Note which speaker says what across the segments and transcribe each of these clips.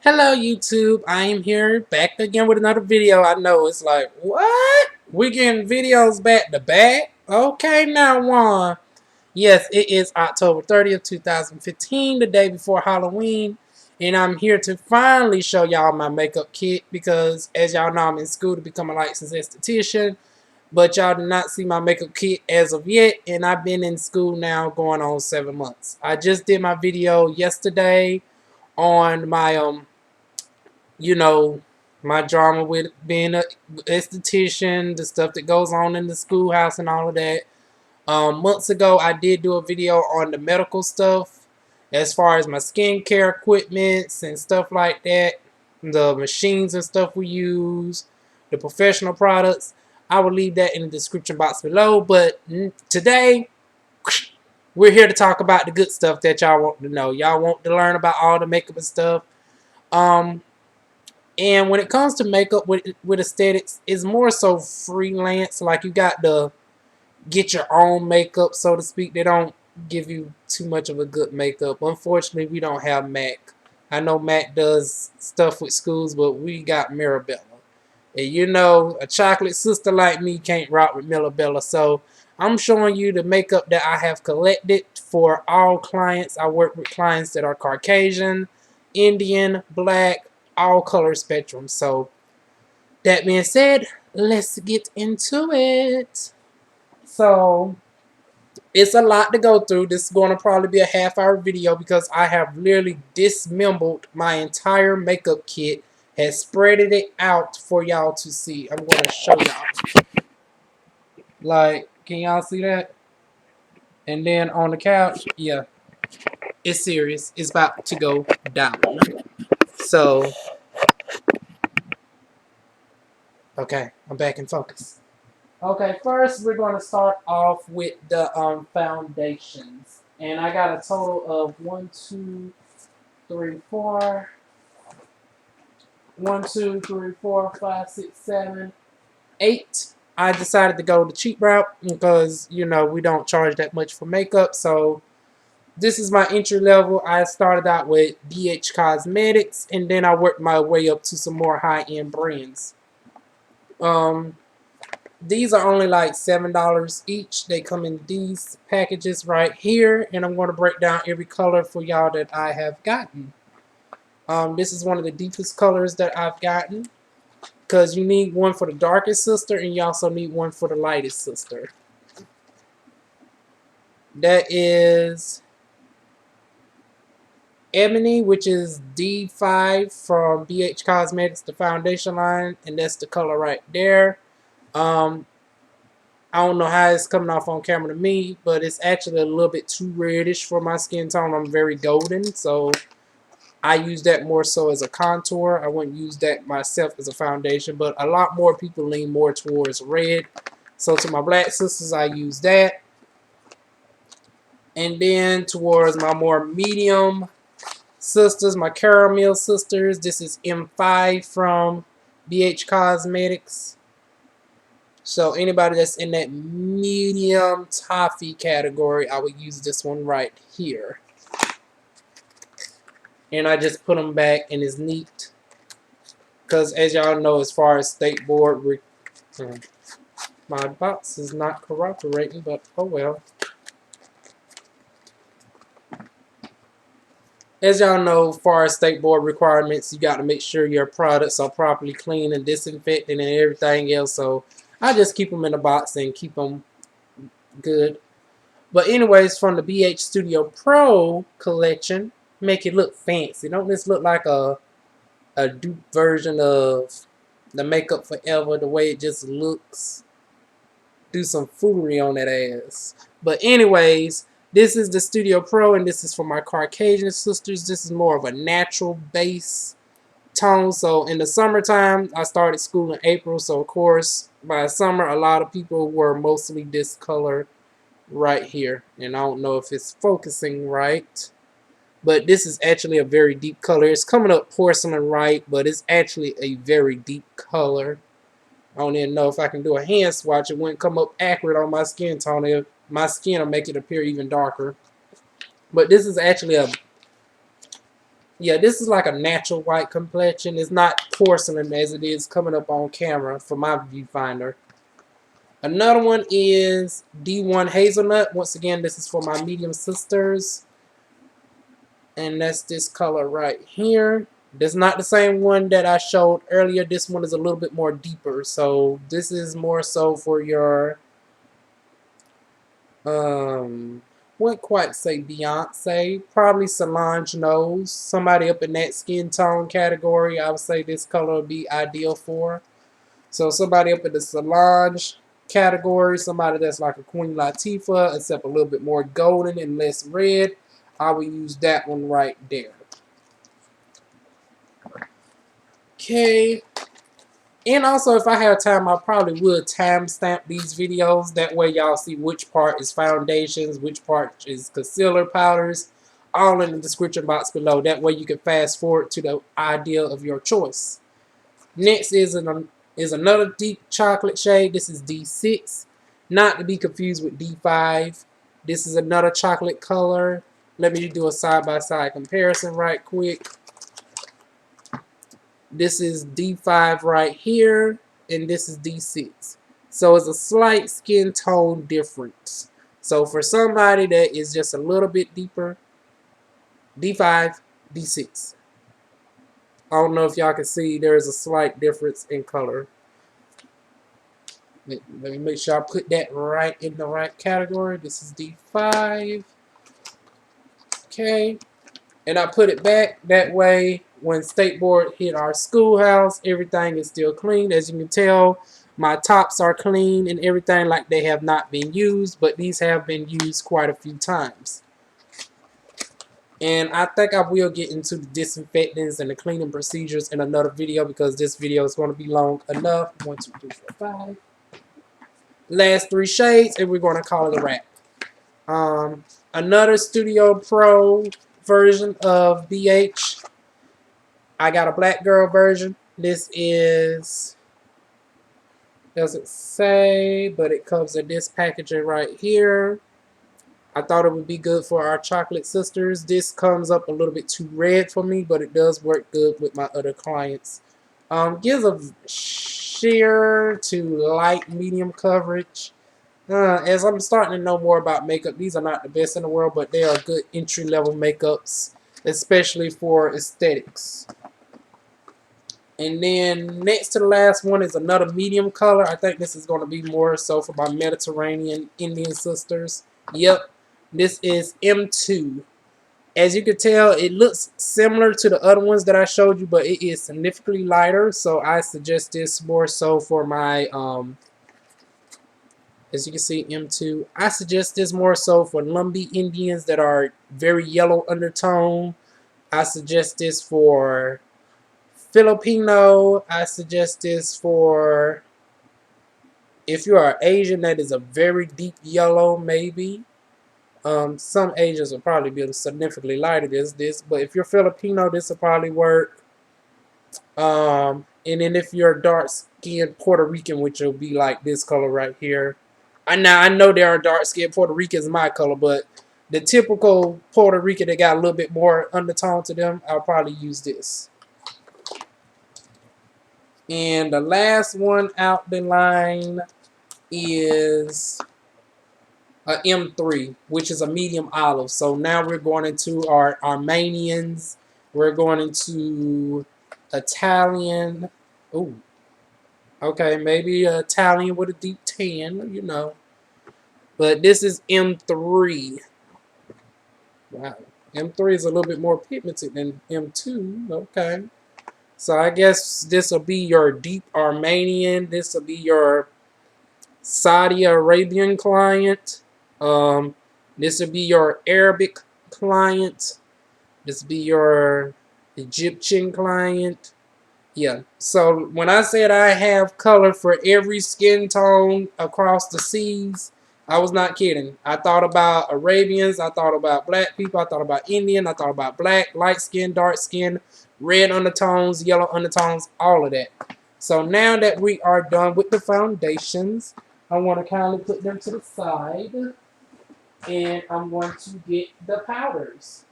Speaker 1: Hello YouTube, I am here back again with another video. I know it's like, what? We getting videos back to back? Okay now, Juan. Yes, it is October 30th, 2015, the day before Halloween. And I'm here to finally show y'all my makeup kit because as y'all know I'm in school to become a licensed esthetician. But y'all did not see my makeup kit as of yet, and I've been in school now going on 7 months. I just did my video yesterday on my you know, my drama with being a esthetician, the stuff that goes on in the schoolhouse and all of that. Months ago, I did do a video on the medical stuff as far as my skincare equipments and stuff like that, the machines and stuff we use, the professional products. I will leave that in the description box below. But today, we're here to talk about the good stuff that y'all want to know. Y'all want to learn about all the makeup and stuff. Um, and when it comes to makeup with aesthetics, it's more so freelance. Like you got to get your own makeup, so to speak. They don't give you too much of a good makeup. Unfortunately, we don't have MAC. I know MAC does stuff with schools, but we got Mirabella. And you know, a chocolate sister like me can't rock with Mirabella. So I'm showing you the makeup that I have collected for all clients. I work with clients that are Caucasian, Indian, Black, all color spectrum. So that being said, let's get into it. So it's a lot to go through. This is going to probably be a half-hour video because I have literally dismembered my entire makeup kit and spread it out for y'all to see. I'm going to show y'all. Like, can y'all see that? And then on the couch, yeah, it's serious. It's about to go down. So, okay, I'm back in focus. Okay, first we're going to start off with the foundations. And I got a total of 1, 2, 3, 4. 1, 2, 3, 4, 5, 6, 7, 8. I decided to go the cheap route because, you know, we don't charge that much for makeup. So this is my entry level. I started out with BH Cosmetics and then I worked my way up to some more high-end brands. These are only like $7 each. They come in these packages right here, and I'm going to break down every color for y'all that I have gotten. This is one of the deepest colors that I've gotten because you need one for the darkest sister and you also need one for the lightest sister. That is Ebony, which is D5 from BH Cosmetics, the foundation line, and that's the color right there. I don't know how it's coming off on camera to me, but it's actually a little bit too reddish for my skin tone. I'm very golden, so I use that more so as a contour. I wouldn't use that myself as a foundation, but a lot more people lean more towards red. So to my black sisters, I use that. And then towards my more medium sisters, my caramel sisters, this is M5 from BH Cosmetics. So anybody that's in that medium toffee category, I would use this one right here. And I just put them back and it's neat. Because as y'all know, as far as state board, my box is not cooperating, but oh well. As y'all know, as far as state board requirements, you got to make sure your products are properly clean and disinfected and everything else. So I just keep them in a box and keep them good. But anyways, from the BH Studio Pro collection, make it look fancy. Don't this look like a dupe version of the Makeup Forever, the way it just looks? Do some foolery on that ass. But anyways, this is the Studio Pro, and this is for my Caucasian sisters. This is more of a natural base tone. So in the summertime, I started school in April, so of course, by summer, a lot of people were mostly this color right here. And I don't know if it's focusing right, but this is actually a very deep color. It's coming up porcelain right, but it's actually a very deep color. I don't even know if I can do a hand swatch. It wouldn't come up accurate on my skin tone. My skin will make it appear even darker. But this is actually a Yeah, this is like a natural white complexion. It's not porcelain as it is coming up on camera for my viewfinder. Another one is D1 Hazelnut. Once again, this is for my medium sisters. And that's this color right here. This is not the same one that I showed earlier. This one is a little bit more deeper. So this is more so for your wouldn't quite say Beyonce, probably Solange Knowles. Somebody up in that skin tone category, I would say this color would be ideal for. So somebody up in the Solange category, somebody that's like a Queen Latifah, except a little bit more golden and less red, I would use that one right there. Okay. And also, if I have time, I probably would timestamp these videos. That way y'all see which part is foundations, which part is concealer powders, all in the description box below. That way you can fast forward to the idea of your choice. Next is another deep chocolate shade. This is D6, not to be confused with D5. This is another chocolate color. Let me do a side-by-side comparison right quick. This is D5 right here, and this is D6. So it's a slight skin tone difference. So for somebody that is just a little bit deeper, D5, D6. I don't know if y'all can see there's a slight difference in color. Let me make sure I put that right in the right category. This is D5. Okay. And I put it back that way when State Board hit our schoolhouse, everything is still clean. As you can tell, my tops are clean and everything like they have not been used, but these have been used quite a few times. And I think I will get into the disinfectants and the cleaning procedures in another video because this video is going to be long enough. 1, 2, 3, 4, 5. Last 3 shades and we're going to call it a wrap. Another Studio Pro version of BH. I got a black girl version. This is, doesn't say, but it comes in this packaging right here. I thought it would be good for our chocolate sisters. This comes up a little bit too red for me, but it does work good with my other clients. Gives a sheer to light medium coverage. As I'm starting to know more about makeup, these are not the best in the world, but they are good entry-level makeups, especially for aesthetics. And then next to the last one is another medium color. I think this is going to be more so for my Mediterranean Indian sisters. Yep, this is M2. As you can tell, it looks similar to the other ones that I showed you, but it is significantly lighter. So I suggest this more so for my as you can see, M2. I suggest this more so for Lumbee Indians that are very yellow undertone. I suggest this for Filipino. I suggest this for if you are Asian that is a very deep yellow, maybe. Some Asians will probably be significantly lighter than this, but if you're Filipino, this will probably work. And then if you're dark-skinned Puerto Rican, which will be like this color right here. I know there are dark-skinned Puerto Ricans my color, but the typical Puerto Rican that got a little bit more undertone to them, I'll probably use this. And the last one out the line is a M3, which is a medium olive. So now we're going into our Armenians. We're going into Italian. Ooh. Okay, maybe Italian with a deep tan, you know. But this is M3. Wow. M3 is a little bit more pigmented than M2. Okay. So I guess this will be your deep Armenian. This will be your Saudi Arabian client. This will be your Arabic client. This will be your Egyptian client. Yeah. So when I said I have color for every skin tone across the seas, I was not kidding. I thought about Arabians. I thought about black people. I thought about Indian. I thought about black, light skin, dark skin, red undertones, yellow undertones, all of that. So now that we are done with the foundations, I want to kindly put them to the side. And I'm going to get the powders.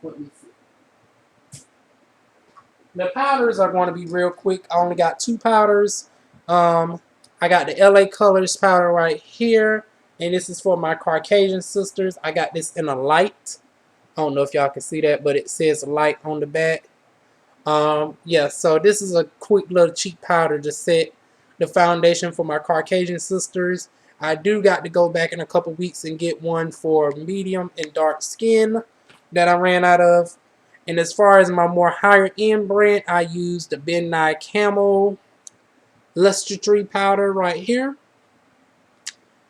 Speaker 1: Let me see. The powders are going to be real quick. I only got 2 powders. I got the LA Colors powder right here. And this is for my Caucasian sisters. I got this in a light. I don't know if y'all can see that, but it says light on the back. Yeah, so this is a quick little cheap powder to set the foundation for my Caucasian sisters. I do got to go back in a couple weeks and get one for medium and dark skin that I ran out of. And as far as my more higher end brand, I use the Ben Nye Camel Lustratory powder right here.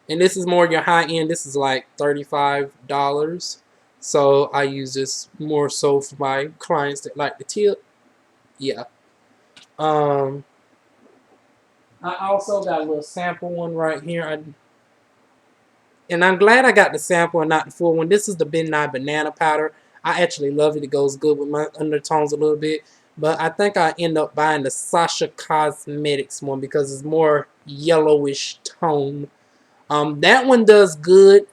Speaker 1: And this is more your high end. This is like $35. So I use this more so for my clients that like the tip. Yeah. I also got a little sample one right here. And I'm glad I got the sample and not the full one. This is the Ben Nye Banana Powder. I actually love it. It goes good with my undertones a little bit. But I think I end up buying the Sasha Cosmetics one because it's more yellowish tone. That one does good.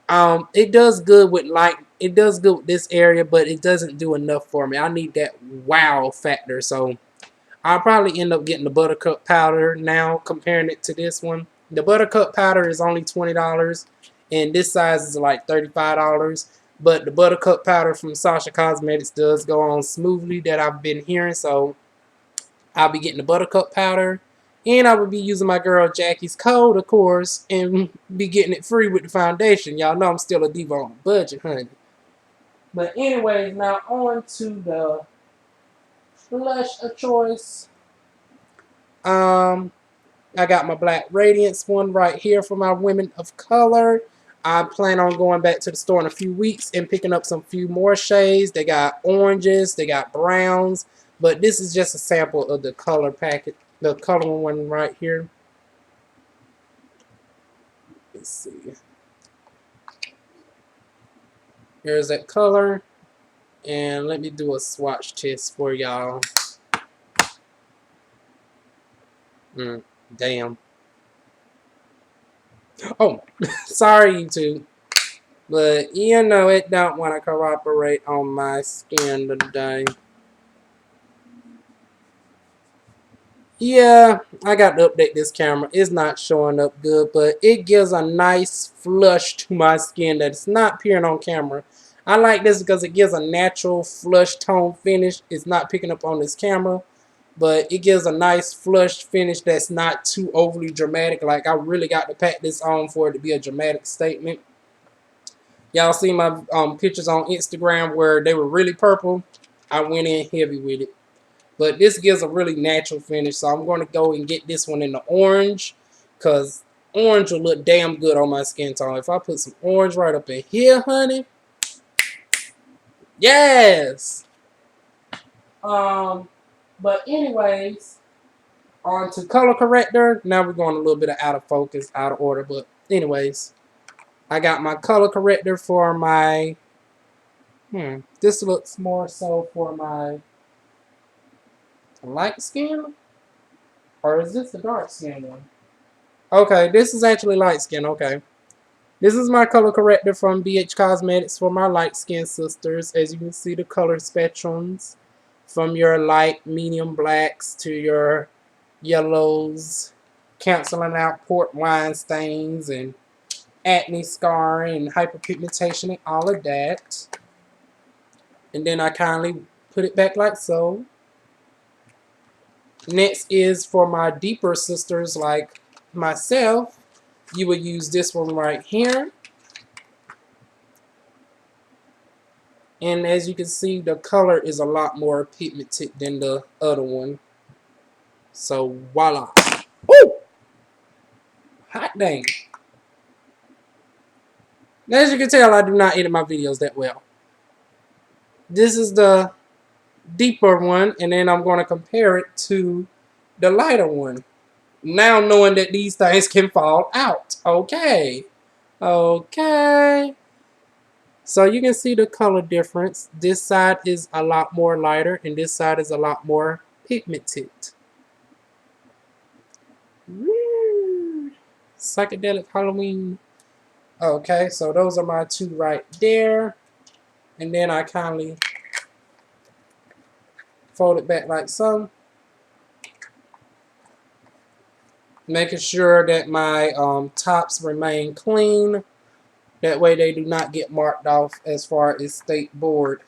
Speaker 1: It does good with it does good with this area, but it doesn't do enough for me. I need that wow factor. So I'll probably end up getting the Buttercup powder now, comparing it to this one. The Buttercup powder is only $20, and this size is like $35. But the Buttercup powder from Sasha Cosmetics does go on smoothly, that I've been hearing. So I'll be getting the Buttercup powder, and I will be using my girl Jackie's code, of course, and be getting it free with the foundation. Y'all know I'm still a diva on a budget, honey. But anyways, now on to the blush of choice. I got my Black Radiance one right here for my women of color. I plan on going back to the store in a few weeks and picking up some few more shades. They got oranges, they got browns, but this is just a sample of the color packet, the color one right here. Let's see. Here's that color, and let me do a swatch test for y'all. Damn. Oh, sorry, YouTube. But, you know, it don't want to cooperate on my skin today. Yeah, I got to update this camera. It's not showing up good, but it gives a nice flush to my skin that's not appearing on camera. I like this because it gives a natural flush tone finish. It's not picking up on this camera, but it gives a nice flush finish that's not too overly dramatic. Like, I really got to pack this on for it to be a dramatic statement. Y'all see my pictures on Instagram where they were really purple. I went in heavy with it. But this gives a really natural finish. So I'm going to go and get this one in the orange. Because orange will look damn good on my skin tone. If I put some orange right up in here, honey. Yes! But anyways, on to color corrector. Now we're going a little bit of out of focus, out of order. But anyways, I got my color corrector for my... This looks more so for my light skin? Or is this the dark skin one? Okay, this is actually light skin. Okay. This is my color corrector from BH Cosmetics for my light skin sisters. As you can see, the color spectrums from your light, medium blacks to your yellows, canceling out port wine stains and acne scarring and hyperpigmentation and all of that. And then I kindly put it back like so. Next is for my deeper sisters like myself. You will use this one right here. And as you can see, the color is a lot more pigmented than the other one. So voila. Woo! Hot dang. As you can tell, I do not edit my videos that well. This is the deeper one, and then I'm going to compare it to the lighter one. Now knowing that these things can fall out. Okay. Okay. So you can see the color difference. This side is a lot more lighter, and this side is a lot more pigmented. Woo. Psychedelic Halloween. Okay, so those are my two right there. And then I kindly fold it back like so. Making sure that my tops remain clean. That way they do not get marked off as far as state board.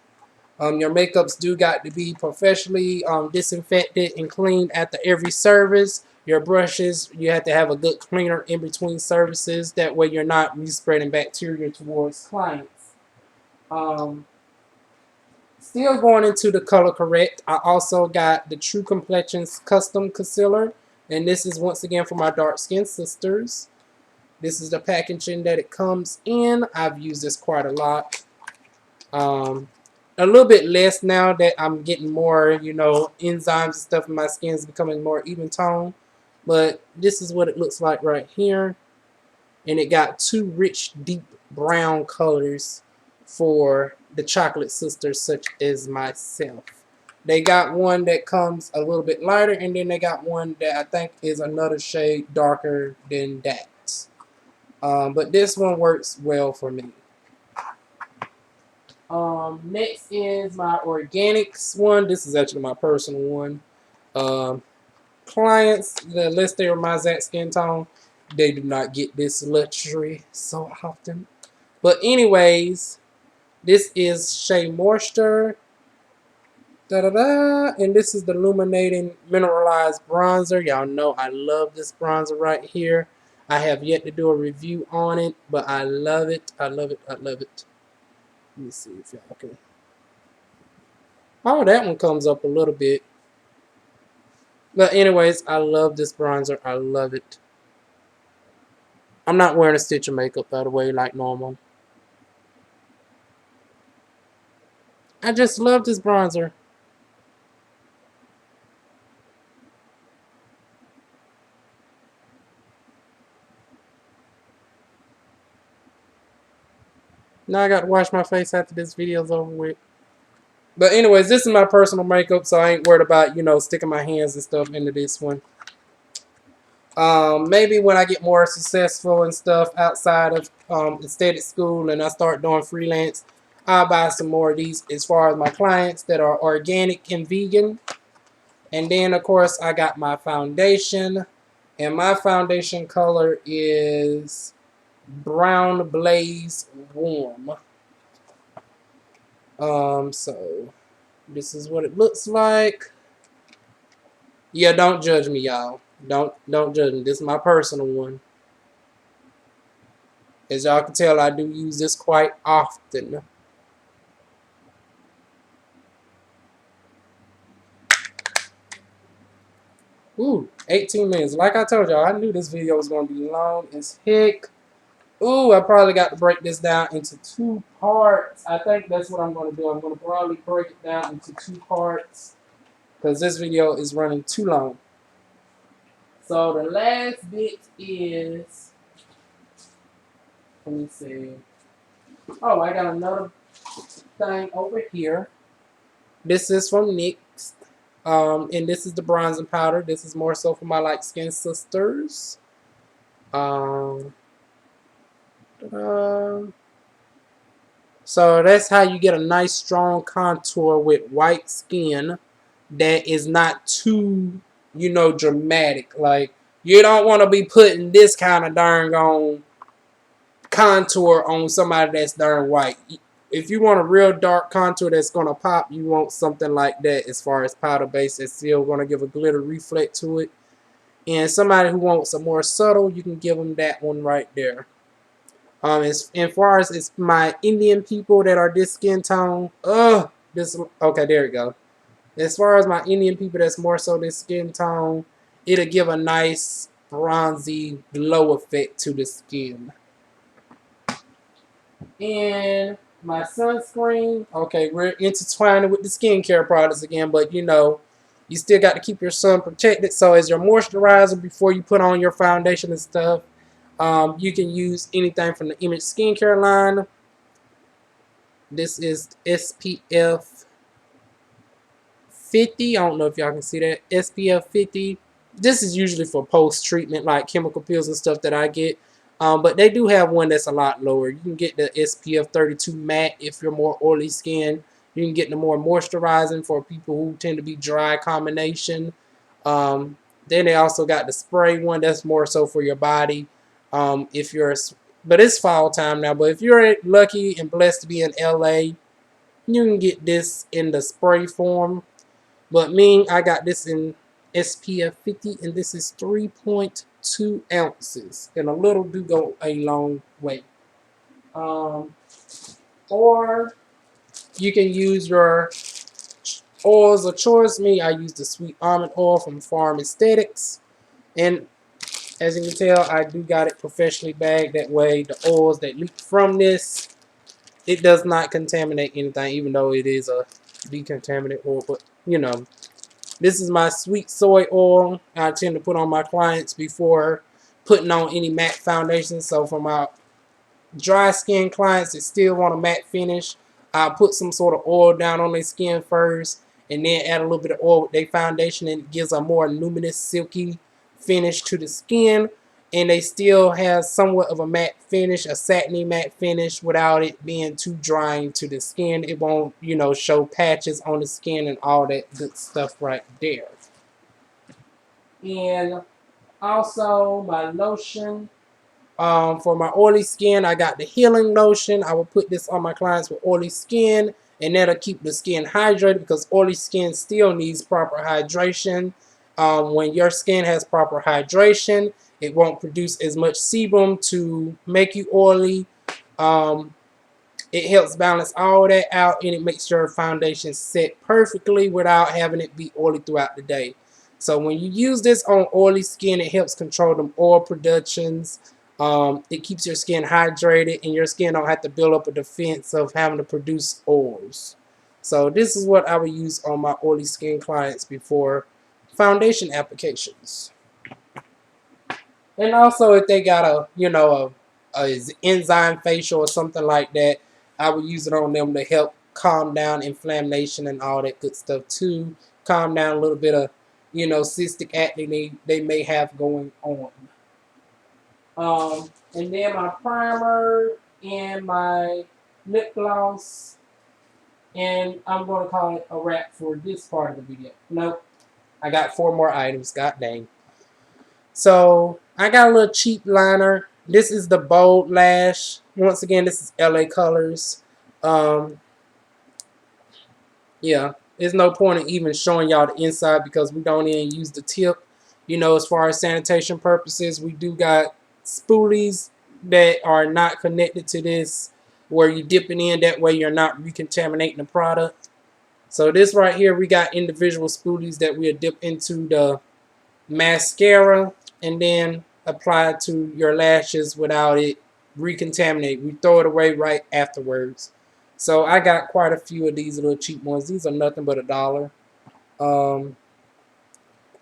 Speaker 1: Your makeups do got to be professionally disinfected and cleaned after every service. Your brushes, you have to have a good cleaner in between services. That way you're not respreading bacteria towards clients. Still going into the color correct, I also got the True Complexions Custom Concealer. And this is once again for my dark skin sisters. This is the packaging that it comes in. I've used this quite a lot. A little bit less now that I'm getting more, you know, enzymes and stuff in my skin is becoming more even tone. But this is what it looks like right here. And it got two rich, deep brown colors for the chocolate sisters such as myself. They got one that comes a little bit lighter, and then they got one that I think is another shade darker than that. But this one works well for me. Next is my organics one. This is actually my personal one. Clients, unless they are my exact skin tone, they do not get this luxury so often. But anyways, this is Shea Moisture. And this is the Illuminating Mineralized Bronzer. Y'all know I love this bronzer right here. I have yet to do a review on it, but I love it. I love it. I love it. Let me see if y'all can. Oh, that one comes up a little bit. But anyways, I love this bronzer. I love it. I'm not wearing a stitch of makeup, by the way, like normal. I just love this bronzer. Now I got to wash my face after this video's over with. But anyways, this is my personal makeup, so I ain't worried about, you know, sticking my hands and stuff into this one. Maybe when I get more successful and stuff outside of aesthetic school and I start doing freelance, I'll buy some more of these as far as my clients that are organic and vegan. And then, of course, I got my foundation. And my foundation color is Brown Blaze Warm. So this is what it looks like. Yeah, don't judge me, y'all. Don't judge me. This is my personal one. As y'all can tell, I do use this quite often. Ooh, 18 minutes. Like I told y'all, I knew this video was going to be long as heck. Ooh, I probably got to break this down into 2 parts. I think that's what I'm going to do. I'm going to probably break it down into 2 parts because this video is running too long. So the last bit is, let me see. Oh, I got another thing over here. This is from NYX. And this is the bronzing powder. This is more so for my light skin sisters. So that's how you get a nice strong contour with white skin that is not too, you know, dramatic. Like, you don't want to be putting this kind of darn on contour on somebody that's darn white. If you want a real dark contour that's going to pop, you want something like that as far as powder base. It's still going to give a glitter reflect to it. And somebody who wants a more subtle, you can give them that one right there. As far as it's my Indian people that are this skin tone, okay, there we go. As far as my Indian people that's more so this skin tone, it'll give a nice bronzy glow effect to the skin. And my sunscreen, okay, we're intertwining with the skincare products again, but you know, you still got to keep your sun protected. So as your moisturizer before you put on your foundation and stuff, you can use anything from the Image Skincare line. This is SPF 50. I don't know if y'all can see that. SPF 50. This is usually for post-treatment, like chemical peels and stuff that I get. But they do have one that's a lot lower. You can get the SPF 32 matte if you're more oily skin. You can get the more moisturizing for people who tend to be dry combination. Then they also got the spray one that's more so for your body. If you're, but it's fall time now. But if you're lucky and blessed to be in LA, you can get this in the spray form. But me, I got this in SPF 50, and this is 3.2 ounces. And a little do go a long way. Or you can use your oils of choice. Me, I use the sweet almond oil from Esthetics. And as you can tell, I do got it professionally bagged. That way, the oils that leak from this, it does not contaminate anything, even though it is a decontaminant oil. But, you know, this is my sweet soy oil I tend to put on my clients before putting on any matte foundation. So for my dry skin clients that still want a matte finish, I'll put some sort of oil down on their skin first and then add a little bit of oil with their foundation, and it gives a more luminous, silky finish to the skin. And they still have somewhat of a matte finish, a satiny matte finish, without it being too drying to the skin. It won't, you know, show patches on the skin and all that good stuff right there. And also my lotion. For my oily skin, I got the healing lotion. I will put this on my clients with oily skin, and that'll keep the skin hydrated, because oily skin still needs proper hydration. When your skin has proper hydration, it won't produce as much sebum to make you oily. It helps balance all that out, and it makes your foundation set perfectly without having it be oily throughout the day. So when you use this on oily skin, it helps control them oil productions. It keeps your skin hydrated, and your skin don't have to build up a defense of having to produce oils. So this is what I would use on my oily skin clients before foundation applications. And also, if they got a, you know, a enzyme facial or something like that, I would use it on them to help calm down inflammation and all that good stuff too. Calm down a little bit of, you know, cystic acne they may have going on. And then my primer and my lip gloss, and I'm going to call it a wrap for this part of the video. Nope, I got 4 more items. God dang. So I got a little cheap liner. This is the Bold Lash. Once again, this is LA Colors. Yeah, there's no point in even showing y'all the inside because we don't even use the tip. You know, as far as sanitation purposes, we do got spoolies that are not connected to this, where you dip it in. That way you're not recontaminating the product. So this right here, we got individual spoolies that we'll dip into the mascara and then apply it to your lashes without it recontaminating. We throw it away right afterwards. So I got quite a few of these little cheap ones. These are nothing but $1.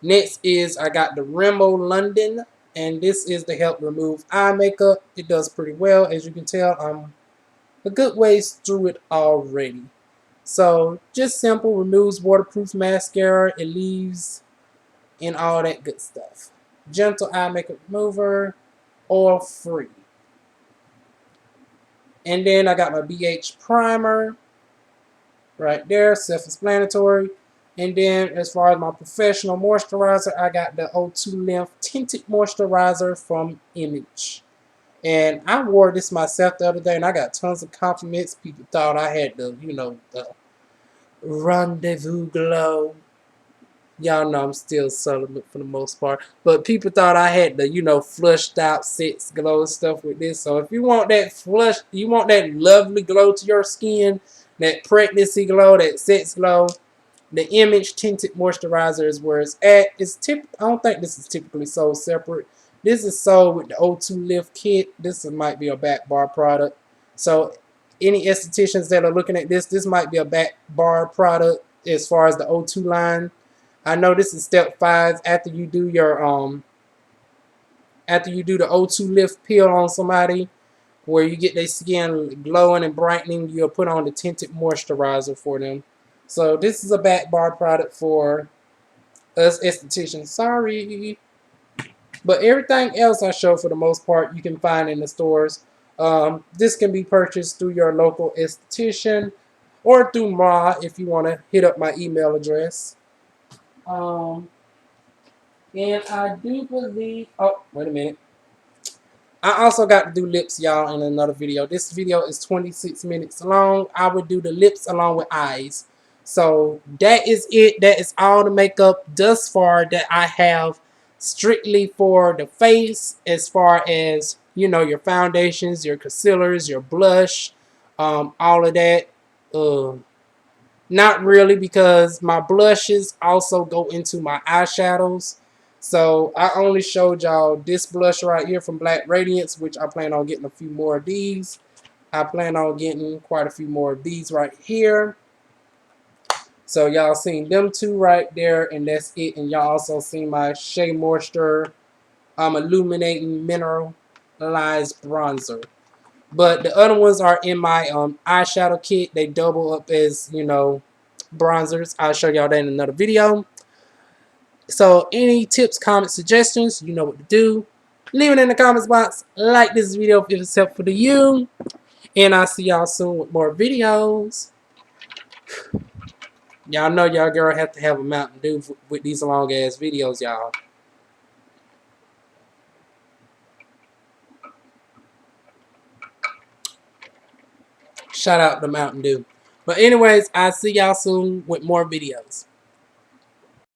Speaker 1: Next is I got the Remo London, and this is to help remove eye makeup. It does pretty well, as you can tell. I'm a good ways through it already. So just simple, removes waterproof mascara. It leaves and all that good stuff. Gentle eye makeup remover, oil free. And then I got my BH primer right there, self-explanatory. And then as far as my professional moisturizer, I got the O2 Lymph Tinted Moisturizer from Image. And I wore this myself the other day, and I got tons of compliments. People thought I had the, you know, the rendezvous glow. Y'all know I'm still celibate for the most part. But people thought I had the, you know, flushed out sex glow and stuff with this. So if you want that flush, you want that lovely glow to your skin, that pregnancy glow, that sex glow, the Image Tinted Moisturizer is where it's at. I don't think this is typically sold separate. This is sold with the O2 Lift Kit. This might be a back bar product. So any estheticians that are looking at this, this might be a back bar product as far as the O2 line. I know this is step 5 after you do your after you do the O2 lift peel on somebody, where you get their skin glowing and brightening, you'll put on the tinted moisturizer for them. So this is a back bar product for us estheticians. Sorry. But everything else I show for the most part you can find in the stores. This can be purchased through your local esthetician. or through Ma if you want to hit up my email address. And I do believe. Oh, wait a minute. I also got to do lips, y'all, in another video. This video is 26 minutes long. I would do the lips along with eyes. So that is it. That is all the makeup thus far that I have strictly for the face, as far as, you know, your foundations, your concealers, your blush, all of that. Not really, because my blushes also go into my eyeshadows. So I only showed y'all this blush right here from Black Radiance, which I plan on getting a few more of these. I plan on getting quite a few more of these right here. So y'all seen them two right there, and that's it. And y'all also seen my Shea Moisture Illuminating Mineralized Bronzer. But the other ones are in my eyeshadow kit. They double up as, you know, bronzers. I'll show y'all that in another video. So any tips, comments, suggestions, you know what to do. Leave it in the comments box. Like this video if it's helpful to you. And I'll see y'all soon with more videos. Y'all know y'all girl have to have a Mountain Dew with these long ass videos, y'all. Shout out to Mountain Dew. But anyways, I'll see y'all soon with more videos.